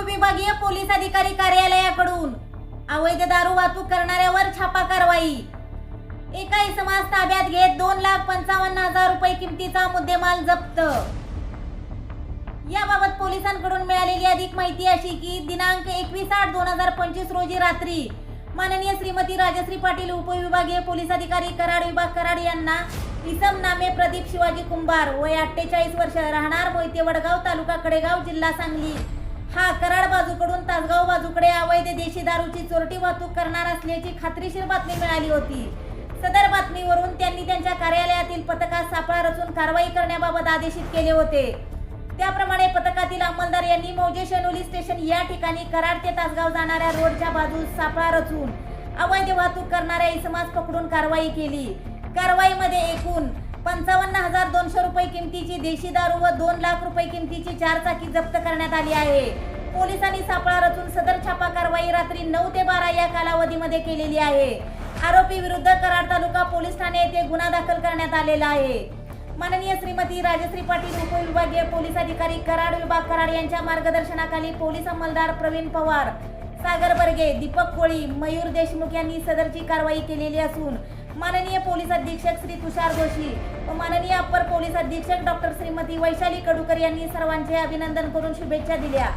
उपविभागीय पोलीस अधिकारी कार्यालयाकडून अवैध दारू वाहतूक करणाऱ्यावर छापा कारवाई। एका इसमास ताब्यात घेत 2,55,000 रुपये किमतीचा मुद्देमाल जप्त। याबाबत पोलिसांकडून मिळालेली अधिक माहिती अशी की दिनांक 21/8/2025 रोजी रात्री माननीय श्रीमती राजश्री पाटील उपविभागीय पोलीस अधिकारी कराड विभाग कराड यांना इसम नामे प्रदीप शिवाजी कुंभार वय 48 वर्ष राहणार मोहिते वडगाव तालुका कडेगाव जिल्हा सांगली हा कराड बाजूकडून तासगाव बाजूकडे अवैध देशी दारूची चोरटी वाहतूक करणार असल्याची खात्रीशीर बातमी मिळाली होती। सदर बातमीवरून त्यांनी त्यांच्या कार्यालयातील पथकास सापळा रचून कारवाई करण्याबाबत आदेशित केले होते। त्याप्रमाणे पथकातील अंमलदार यांनी मौजे शेनोली स्टेशन या ठिकाणी कराड ते तासगाव जाणाऱ्या रोडच्या बाजूस सापळा रचून अवैध वाहतूक करणाऱ्या इसमास पकडून कारवाई केली। कारवाईमध्ये एकूण 55,200 रुपये किमतीची देशी दारू व 2 लाख रुपये किमतीची 4 चाकी जप्त करण्यात आली आहे। पोलिसांनी सापळा रचून सदर छापा कारवाई रात्री 9 ते 12 या कालावधीमध्ये केलेली आहे। आरोपी विरुद्ध कराड तालुका पोलीस ठाणे येथे गुन्हा दाखल करण्यात आलेला आहे। माननीय श्रीमती राजश्री पाटील उपविभागीय पोलीस अधिकारी कराड विभाग कराड यांच्या मार्गदर्शनाखाली पोलीस अंमलदार प्रवीण पवार, सागर बर्गे, दीपक कोळी, मयूर देशमुख यांनी सदरची कारवाई केलेली असून माननीय पोलीस अधीक्षक श्री तुषार जोशी व माननीय अप्पर पोलीस अधीक्षक डॉक्टर श्रीमती वैशाली कडूकर यांनी सर्वांचे अभिनंदन करून शुभेच्छा दिल्या।